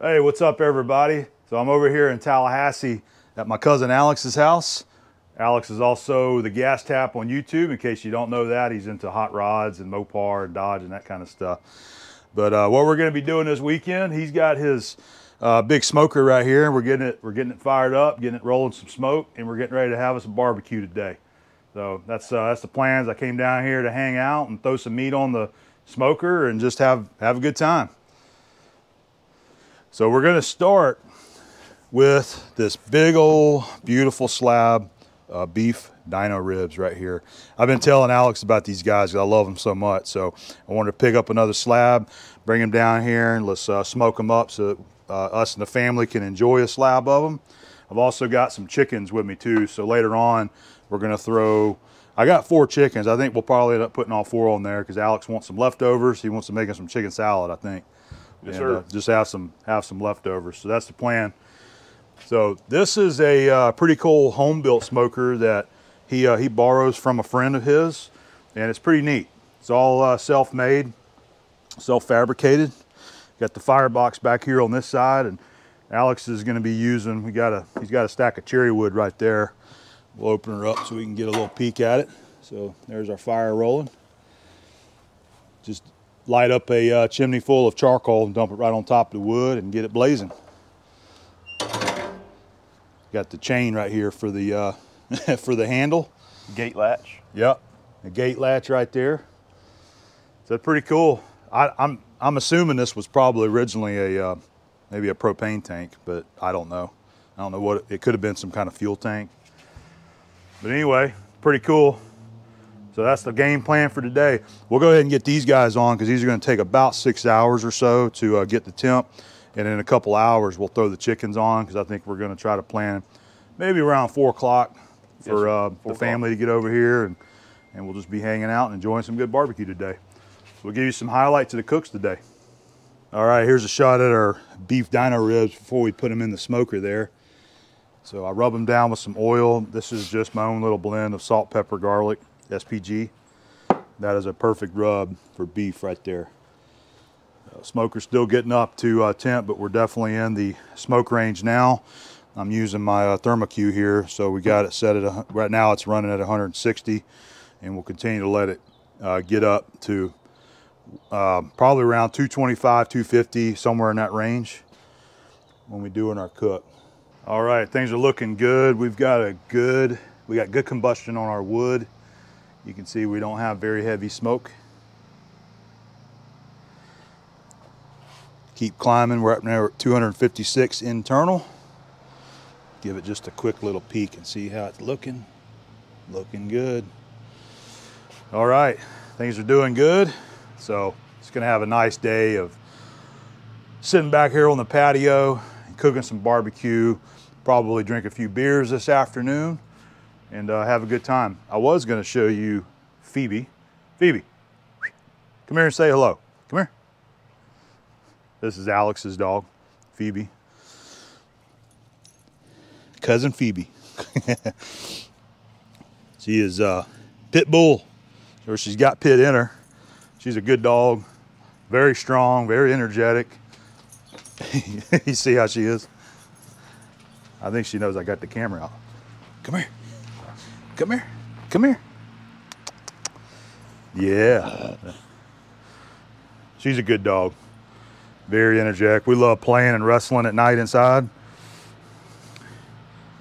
Hey, what's up everybody? So I'm over here in Tallahassee at my cousin Alex's house. Alex is also the gas tap on YouTube. In case you don't know that, he's into hot rods and Mopar and Dodge and that kind of stuff. But what we're going to be doing this weekend, he's got his big smoker right here. We're getting it fired up, getting it rolling some smoke, and we're getting ready to have us a barbecue today. So that's the plans. I came down here to hang out and throw some meat on the smoker and just have a good time. So we're gonna start with this big old beautiful slab beef dino ribs right here. I've been telling Alex about these guys because I love them so much. So I wanted to pick up another slab, bring them down here, and let's smoke them up so that us and the family can enjoy a slab of them. I've also got some chickens with me too. So later on, we're gonna throw, I got 4 chickens. I think we'll probably end up putting all 4 on there because Alex wants some leftovers. He wants to make some chicken salad, I think. Yes, and sir. just have some leftovers. So that's the plan. So this is a pretty cool home built smoker that he borrows from a friend of his, and it's pretty neat. It's all self-made, self-fabricated. Got the firebox back here on this side, and Alex is going to be using. He's got a stack of cherry wood right there. We'll open her up so we can get a little peek at it. So there's our fire rolling. Just light up a chimney full of charcoal and dump it right on top of the wood and get it blazing. Got the chain right here for the for the handle. Gate latch. Yep, a gate latch right there. So that's pretty cool. I'm assuming this was probably originally a maybe a propane tank, but I don't know. I don't know what it could have been, some kind of fuel tank. But anyway, pretty cool. So that's the game plan for today. We'll go ahead and get these guys on because these are going to take about 6 hours or so to get the temp. And in a couple hours, we'll throw the chickens on because I think we're going to try to plan maybe around 4 o'clock for the family to get over here. And we'll just be hanging out and enjoying some good barbecue today. So we'll give you some highlights of the cooks today. All right, here's a shot at our beef dino ribs before we put them in the smoker there. So I rub them down with some oil. This is just my own little blend of salt, pepper, garlic, SPG. That is a perfect rub for beef right there. Smoker's still getting up to temp, but we're definitely in the smoke range now. I'm using my ThermoQ here, so we got it set at, right now it's running at 160, and we'll continue to let it get up to probably around 225, 250, somewhere in that range when we do in our cook. All right, things are looking good. We got good combustion on our wood. You can see we don't have very heavy smoke. Keep climbing. We're up now at 256 internal. Give it just a quick little peek and see how it's looking. Looking good. All right, things are doing good. So it's gonna have a nice day of sitting back here on the patio and cooking some barbecue, probably drink a few beers this afternoon, and have a good time. I was gonna show you Phoebe. Phoebe, come here and say hello. Come here. This is Alex's dog, Phoebe. Cousin Phoebe. She is pit bull, or she's got pit in her. She's a good dog, very strong, very energetic. You see how she is? I think she knows I got the camera out. Come here. Come here. Come here. Yeah. She's a good dog. Very energetic. We love playing and wrestling at night inside.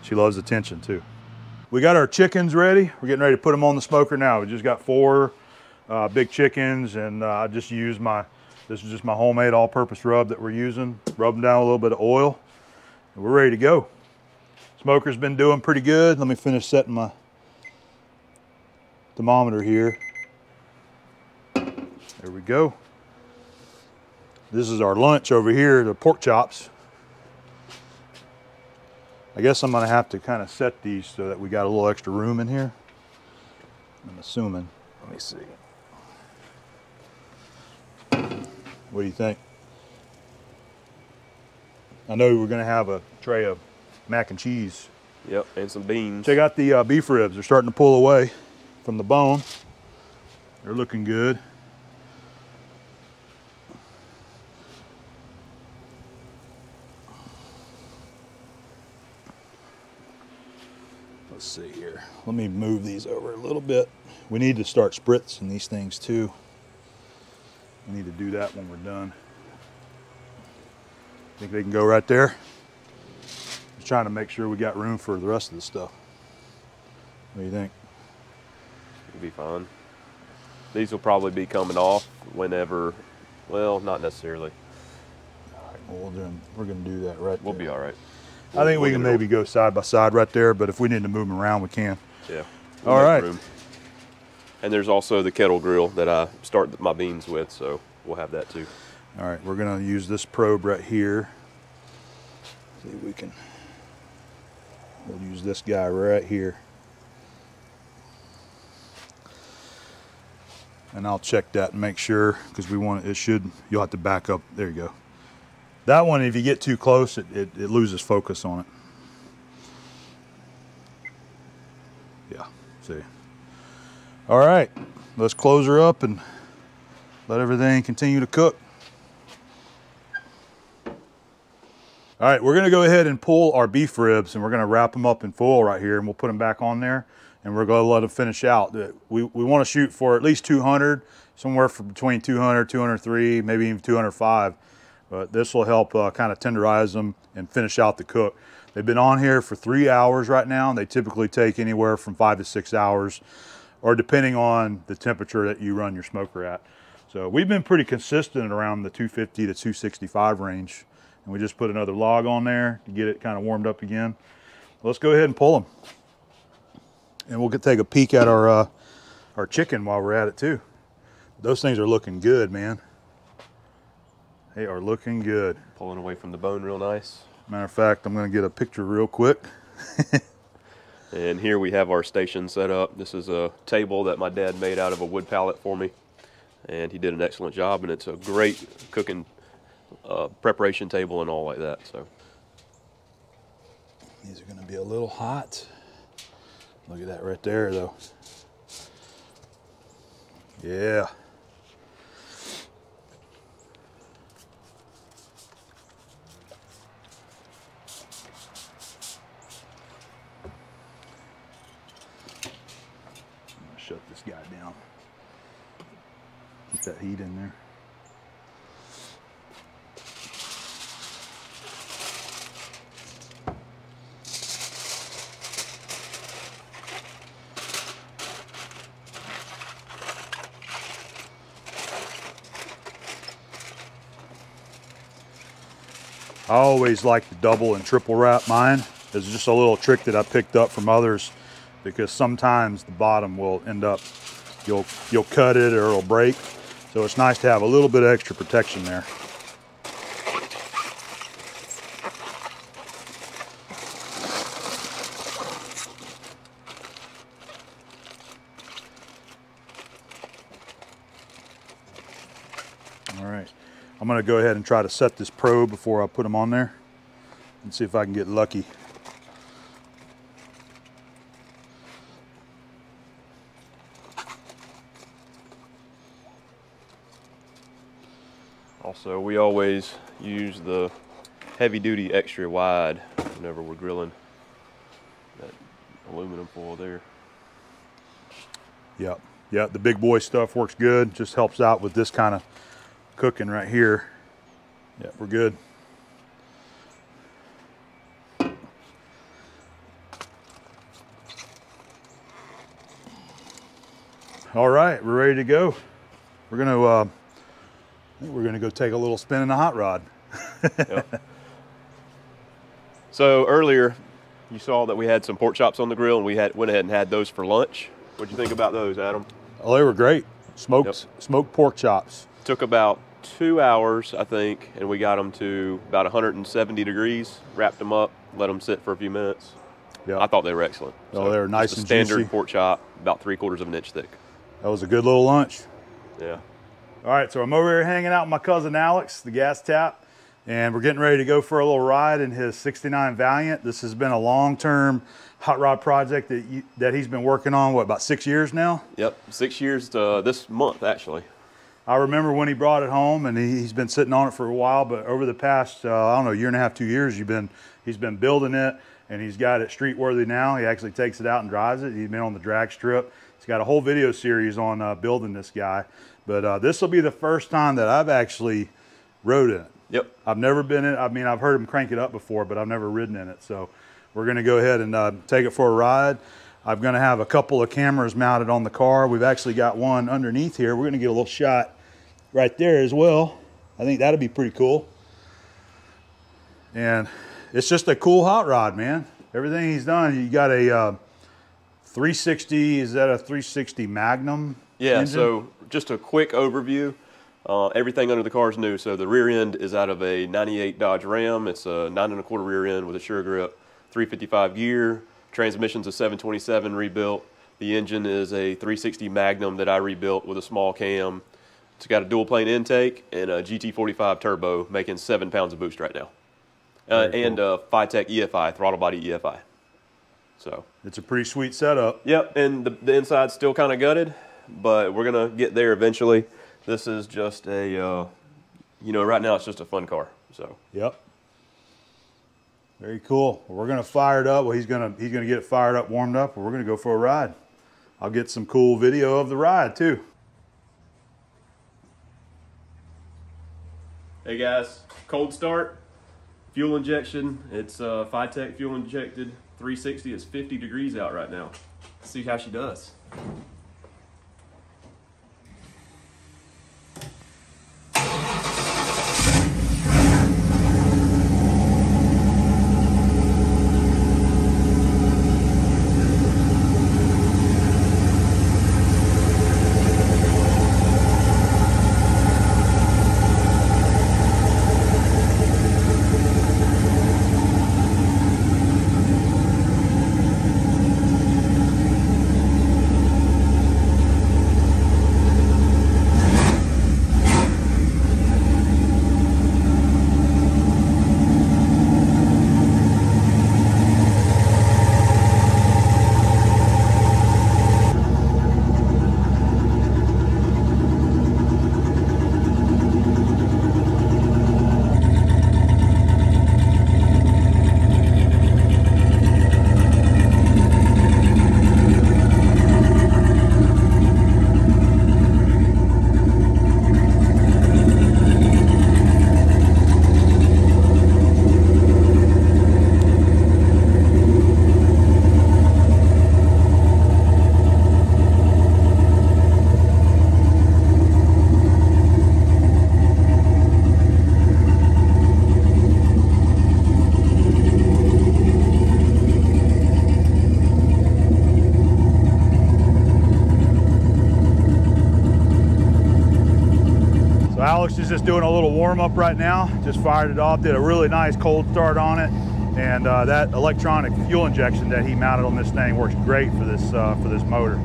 She loves attention too. We got our chickens ready. We're getting ready to put them on the smoker now. We just got 4 big chickens, and I just used this is just my homemade all-purpose rub that we're using. Rub them down with a little bit of oil, and we're ready to go. Smoker's been doing pretty good. Let me finish setting my thermometer here. There we go. This is our lunch over here, the pork chops. I guess I'm gonna have to kind of set these so that we got a little extra room in here. I'm assuming. Let me see. What do you think? I know we're gonna have a tray of mac and cheese. Yep, and some beans. Check out the beef ribs. They're starting to pull away from the bone. They're looking good. let's see here. Let me move these over a little bit. We need to start spritzing these things too. We need to do that when we're done. Think they can go right there? Just trying to make sure we got room for the rest of the stuff. What do you think? It'll be fine. These will probably be coming off whenever, well, not necessarily. All right, well, we're going to do that right We'll there. be all right. I think we can maybe go side by side right there, but if we need to move them around, we can. Yeah. All right. Room. And there's also the kettle grill that I start my beans with, so we'll have that too. All right, we're going to use this probe right here. See if we can, we'll use this guy right here. And I'll check that and make sure, because we want it should, you'll have to back up. There you go. That one, if you get too close, it loses focus on it. Yeah, see. All right, let's close her up and let everything continue to cook. All right, we're gonna go ahead and pull our beef ribs and we're gonna wrap them up in foil right here and we'll put them back on there and we're gonna let them finish out. We wanna shoot for at least 200, somewhere from between 200, 203, maybe even 205. But this will help kind of tenderize them and finish out the cook. They've been on here for 3 hours right now and they typically take anywhere from 5 to 6 hours, or depending on the temperature that you run your smoker at. So we've been pretty consistent around the 250 to 265 range. And we just put another log on there to get it kind of warmed up again. Let's go ahead and pull them. And we'll take a peek at our chicken while we're at it too. Those things are looking good, man. They are looking good. Pulling away from the bone real nice. Matter of fact, I'm gonna get a picture real quick. And here we have our station set up. This is a table that my dad made out of a wood pallet for me. And he did an excellent job, and it's a great cooking preparation table and all like that. So these are going to be a little hot. Look at that right there though. Yeah. I'm going to shut this guy down. Keep that heat in there. I always like to double and triple wrap mine. It's just a little trick that I picked up from others, because sometimes the bottom will end up, you'll cut it or it'll break. So it's nice to have a little bit of extra protection there. All right. I'm going to go ahead and try to set this probe before I put them on there and see if I can get lucky. also, we always use the heavy duty extra wide whenever we're grilling. That aluminum foil there. Yep. Yeah, the big boy stuff works good. Just helps out with this kind of cooking right here. Yeah, we're good. All right, we're ready to go. We're gonna go take a little spin in the hot rod. Yep. So earlier, you saw that we had some pork chops on the grill, and we went ahead and had those for lunch. What'd you think about those, Adam? Oh, they were great. Smoked pork chops. Took about 2 hours, I think, and we got them to about 170 degrees, wrapped them up, let them sit for a few minutes. Yeah, I thought they were excellent. Oh, so they were nice and standard juicy. pork chop, about 3/4 of an inch thick. That was a good little lunch. Yeah. All right, so I'm over here hanging out with my cousin Alex, the gas tap, and we're getting ready to go for a little ride in his '69 Valiant. This has been a long-term hot rod project that he's been working on, what, about 6 years now? Yep, 6 years this month, actually. I remember when he brought it home, and he's been sitting on it for a while, but over the past, I don't know, year and a half, 2 years, he's been building it, and he's got it street worthy now. He actually takes it out and drives it. He's been on the drag strip. He's got a whole video series on building this guy. But this will be the first time that I've actually rode in it. Yep. I've never been in it. I mean, I've heard him crank it up before, but I've never ridden in it. So we're going to go ahead and take it for a ride. I'm going to have a couple of cameras mounted on the car. We've actually got one underneath here. We're going to get a little shot right there as well. I think that'll be pretty cool. And it's just a cool hot rod, man. Everything he's done. You got a 360, is that a 360 Magnum? Yeah, engine? So just a quick overview. Everything under the car is new. So the rear end is out of a 98 Dodge Ram. It's a 9 1/4 rear end with a sure grip, 355 gear. Transmission's a 727 rebuilt. The engine is a 360 Magnum that I rebuilt with a small cam. It's got a dual plane intake and a GT45 turbo, making 7 pounds of boost right now. And cool. a Phytech EFI, throttle body EFI. So it's a pretty sweet setup. Yep, and the inside's still kind of gutted, but we're gonna get there eventually. This is just a, you know, right now it's just a fun car. So. Yep. Very cool. Well, we're gonna fire it up. Well, he's gonna get it fired up, warmed up, and we're gonna go for a ride. I'll get some cool video of the ride too. Hey guys, cold start, fuel injection. It's Phytech fuel injected 360. It's 50 degrees out right now. Let's see how she does. Alex is just doing a little warm up right now. Just fired it off, did a really nice cold start on it. And that electronic fuel injection that he mounted on this thing works great for this motor.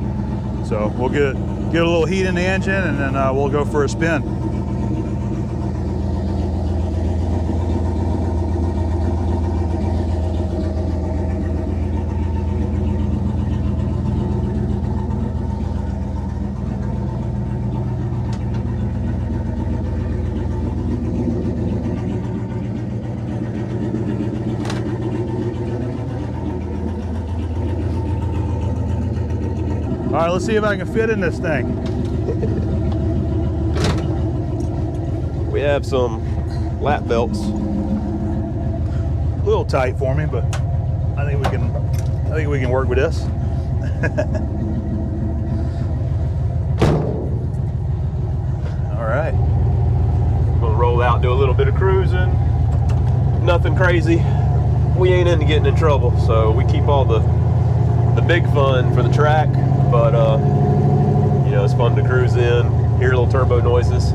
So we'll get a little heat in the engine, and then we'll go for a spin. All right, let's see if I can fit in this thing. We have some lap belts. A little tight for me, but I think we can work with this. All right. We're gonna roll out, do a little bit of cruising. Nothing crazy. We ain't into getting in trouble, so we keep all the big fun for the track. But you know, it's fun to cruise in, hear little turbo noises.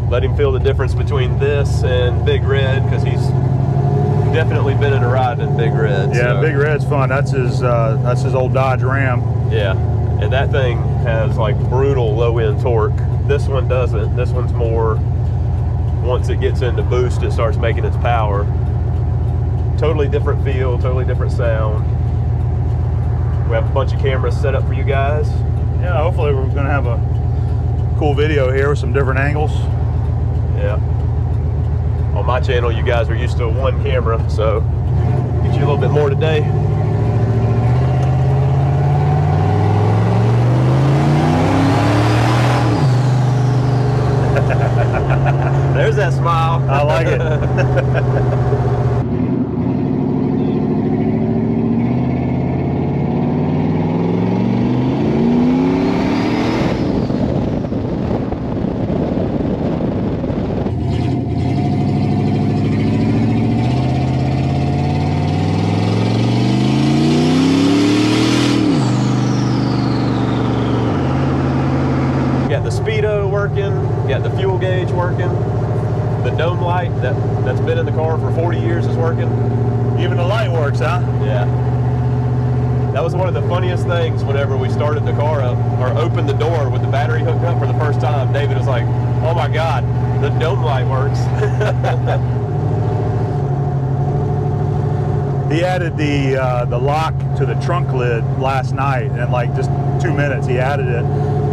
Let him feel the difference between this and Big Red, because he's definitely been in a ride in Big Red. Yeah, so. Big Red's fun. That's his old Dodge Ram. Yeah, and that thing has like brutal low end torque. This one doesn't. This one's more, once it gets into boost, it starts making its power. Totally different feel, totally different sound. We have a bunch of cameras set up for you guys. Yeah, hopefully we're gonna have a cool video here with some different angles. Yeah. On my channel, you guys are used to one camera, so get you a little bit more today. There's that smile. I like it. Got the speedo working, got the fuel gauge working, the dome light that's been in the car for 40 years is working. Even the light works, huh? Yeah. That was one of the funniest things whenever we started the car up, or opened the door with the battery hooked up for the first time. David was like, oh my God, the dome light works. He added the lock to the trunk lid last night, and in like just 2 minutes he added it.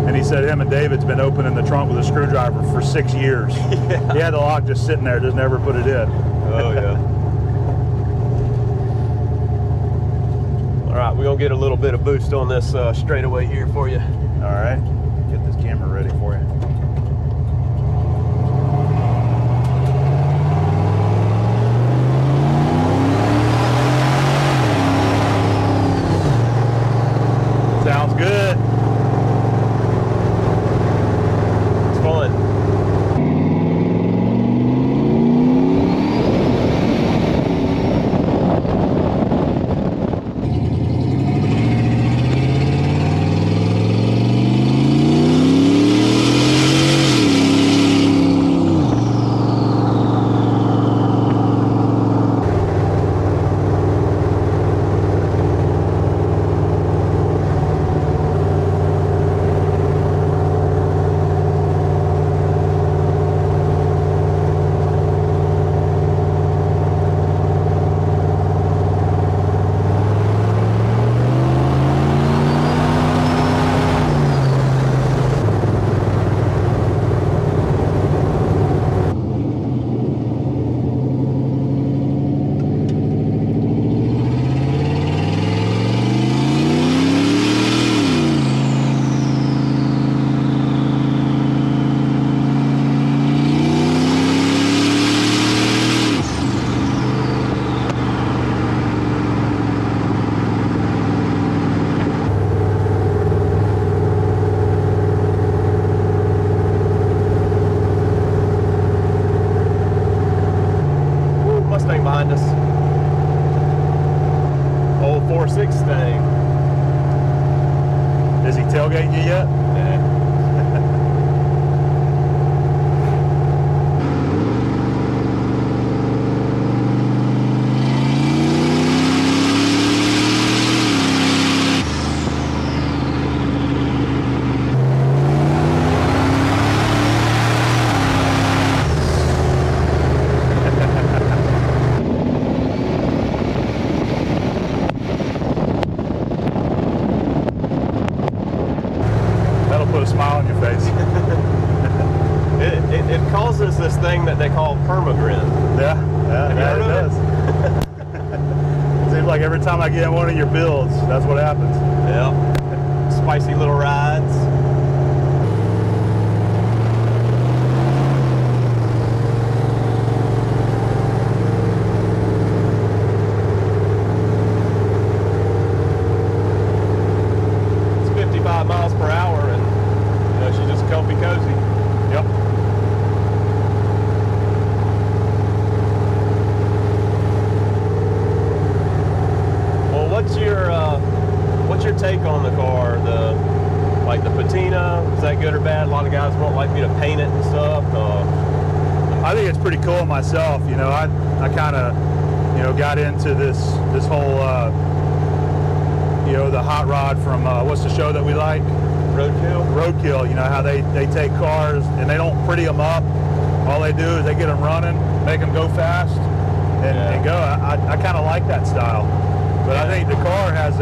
And he said him and David's been opening the trunk with a screwdriver for 6 years. Yeah. He had the lock just sitting there, just never put it in. Oh yeah. All right, we're gonna get a little bit of boost on this straightaway here for you. All right, get this camera ready for you. Sounds good. Behind us. Old 4.6 thing. Is he tailgating you yet? Nah. Put a smile on your face. it causes this thing that they call permagrin. Yeah, it does. Seems like every time I get in one of your builds, that's what happens. Yeah. Spicy little rides. It's 55 miles per hour and she's just comfy cozy. Yep. Well, what's your take on the car? The patina, is that good or bad? A lot of guys won't like me to paint it and stuff. I think it's pretty cool myself. You know, I kind of, got into this whole, the hot rod from what's the show that we like? Roadkill, how they take cars and they don't pretty them up. All they do is they get them running, make them go fast, and go. I kind of like that style. But I think the car has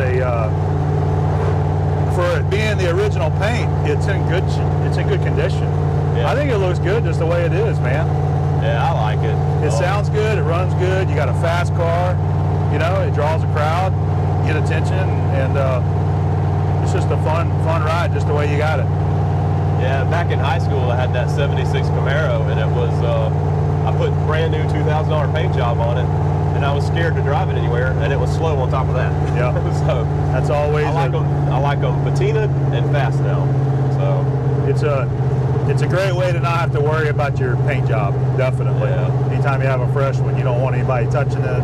for it being the original paint, it's in good condition. Yeah. I think it looks good just the way it is, man. Yeah, I like it. It sounds good, it runs good, you got a fast car, you know, it draws a crowd, get attention, and it's just a fun ride, just the way you got it. Yeah, back in high school, I had that 76 Camaro, and it was, I put brand new $2,000 paint job on it, and I was scared to drive it anywhere, and it was slow on top of that. Yeah. So that's always I like them patinaed and fast now. So it's a great way to not have to worry about your paint job. Definitely. Yeah. Anytime you have a fresh one, you don't want anybody touching it.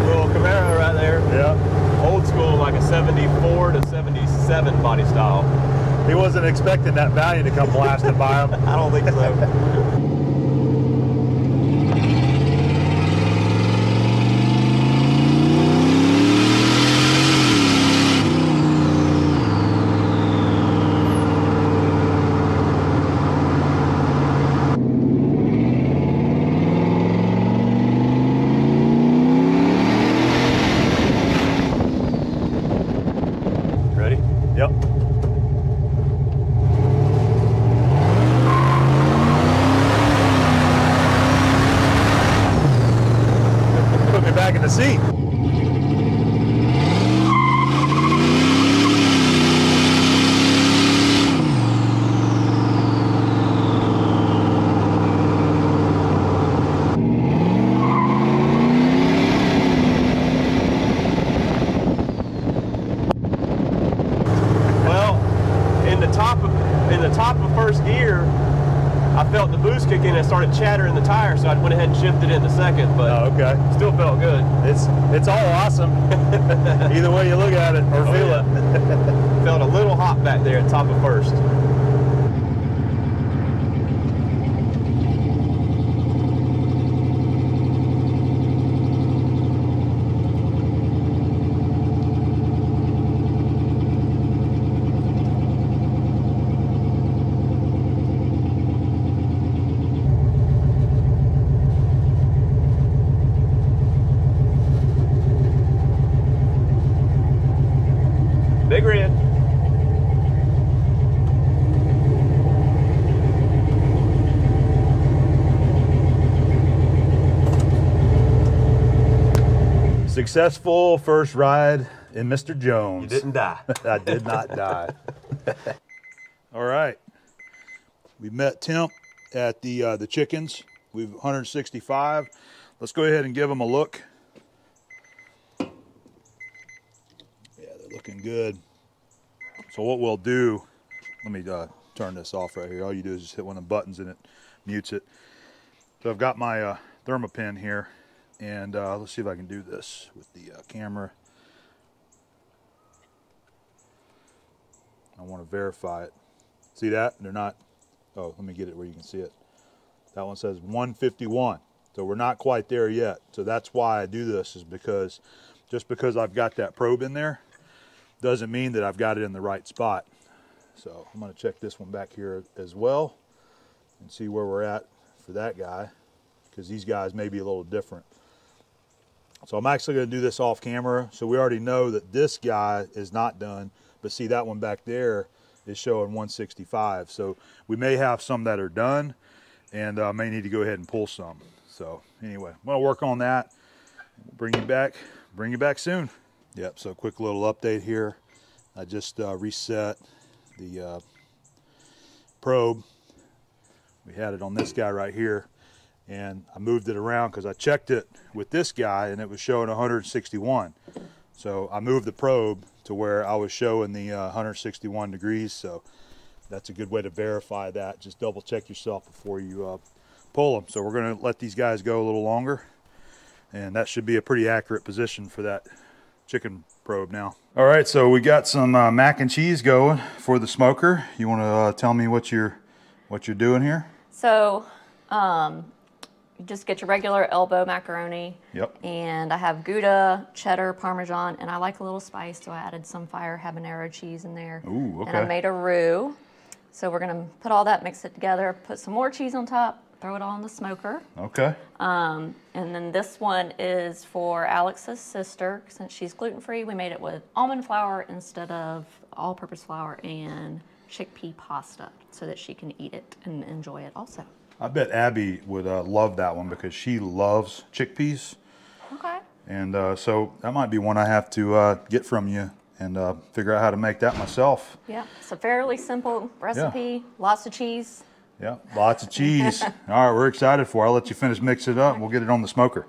Little Camaro right there. Yeah. Old school, like a 74 to 77 body style. He wasn't expecting that Valiant to come blasting by him. I don't think so. Ready? Yep. Put me back in the seat. In the top of first gear, I felt the boost kick in and it started chattering the tire, so I went ahead and shifted into second, but still felt good. It's all awesome. Either way you look at it or feel it. Felt a little hot back there at top of first. Big red. Successful first ride in Mr. Jones. You didn't die. I did not die. All right. We met Temp at the chickens. We've 165. Let's go ahead and give them a look. Looking good. So what we'll do, let me turn this off right here. All you do is just hit one of the buttons and it mutes it. So I've got my thermopin here, and let's see if I can do this with the camera. I want to verify it. See that? They're not, oh, let me get it where you can see it. That one says 151. So we're not quite there yet. So that's why I do this, is because just because I've got that probe in there doesn't mean that I've got it in the right spot. So I'm going to check this one back here as well and see where we're at for that guy, because these guys may be a little different. So I'm actually going to do this off camera. So we already know that this guy is not done, but see that one back there is showing 165. So we may have some that are done, and may need to go ahead and pull some. So anyway, I'm going to work on that. Bring you back soon. Yep, so quick little update here. I just reset the probe. We had it on this guy right here, and I moved it around because I checked it with this guy and it was showing 161. So I moved the probe to where I was showing the 161 degrees. So that's a good way to verify that. Just double check yourself before you pull them. So we're going to let these guys go a little longer, and that should be a pretty accurate position for that chicken probe now. All right, so we got some mac and cheese going for the smoker. You want to tell me what you're doing here? So you just get your regular elbow macaroni. Yep. And I have Gouda, cheddar, Parmesan, and I like a little spice, so I added some fire habanero cheese in there. Ooh, okay. And I made a roux. So we're gonna put all that, mix it together, put some more cheese on top, throw it all in the smoker. Okay. And then this one is for Alex's sister. Since she's gluten-free, we made it with almond flour instead of all-purpose flour and chickpea pasta so that she can eat it and enjoy it also. I bet Abby would love that one because she loves chickpeas. Okay. And so that might be one I have to get from you and figure out how to make that myself. Yeah, it's a fairly simple recipe, lots of cheese. Yeah, lots of cheese. All right, we're excited for it. I'll let you finish mixing it up and we'll get it on the smoker.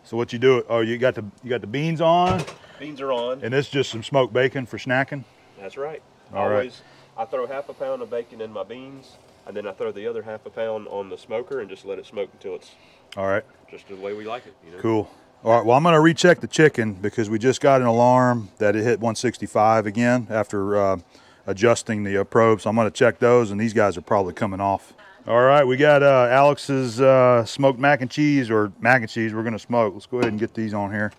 So what you do, oh, you got the beans on? Beans are on. And it's just some smoked bacon for snacking? That's right. All right. I throw half a pound of bacon in my beans, and then I throw the other half a pound on the smoker and just let it smoke until it's all right. Just the way we like it, you know. Cool. All right, well, I'm going to recheck the chicken because we just got an alarm that it hit 165 again after adjusting the probe. So I'm going to check those, and these guys are probably coming off. All right, we got Alex's smoked mac and cheese, or mac and cheese we're going to smoke. Let's go ahead and get these on here.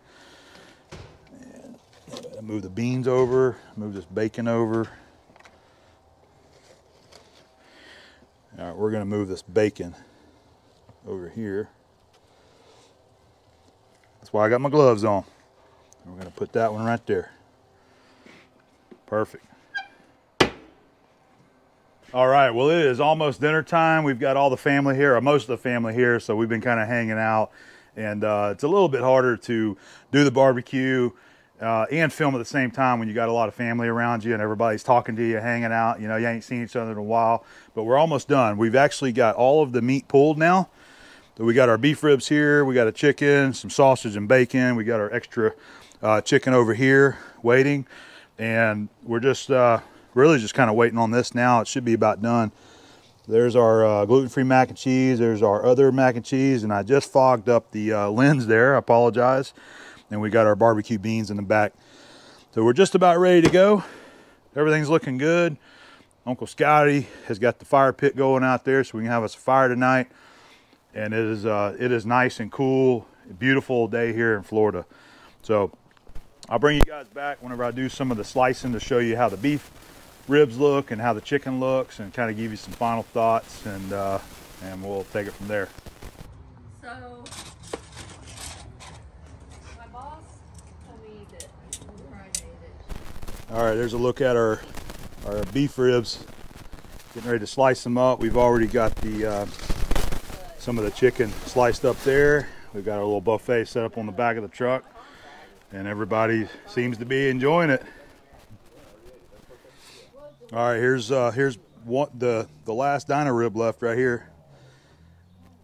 And move the beans over, move this bacon over. All right, we're going to move this bacon over here. That's why I got my gloves on. We're going to put that one right there. Perfect. All right, well, it is almost dinner time. We've got all the family here, or most of the family here, so we've been kind of hanging out. And it's a little bit harder to do the barbecue and film at the same time when you got a lot of family around you and everybody's talking to you, hanging out. You know, you ain't seen each other in a while, but we're almost done. We've actually got all of the meat pulled now. So we got our beef ribs here, we got a chicken, some sausage and bacon. We got our extra chicken over here waiting. And we're just really just kind of waiting on this now. It should be about done. There's our gluten-free mac and cheese. There's our other mac and cheese. And I just fogged up the lens there, I apologize. And we got our barbecue beans in the back. So we're just about ready to go. Everything's looking good. Uncle Scotty has got the fire pit going out there so we can have us a fire tonight. And it is nice and cool, beautiful day here in Florida. So I'll bring you guys back whenever I do some of the slicing to show you how the beef ribs look and how the chicken looks, and kind of give you some final thoughts, and we'll take it from there. So my boss told me that Friday that. All right, there's a look at our beef ribs. Getting ready to slice them up. We've already got the some of the chicken sliced up there. We've got our little buffet set up on the back of the truck, and everybody seems to be enjoying it. All right, here's what the last dino rib left right here.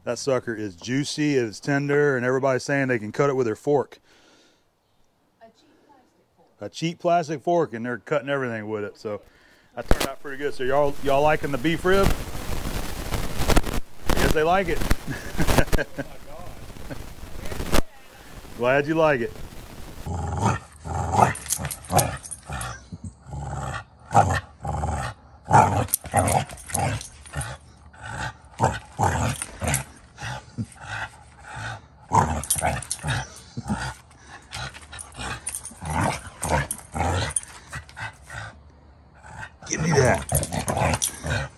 That sucker is juicy, it's tender, and everybody's saying they can cut it with their fork. A cheap plastic fork, and they're cutting everything with it. So that turned out pretty good. So y'all liking the beef rib? I guess they like it. Glad you like it. Give me that.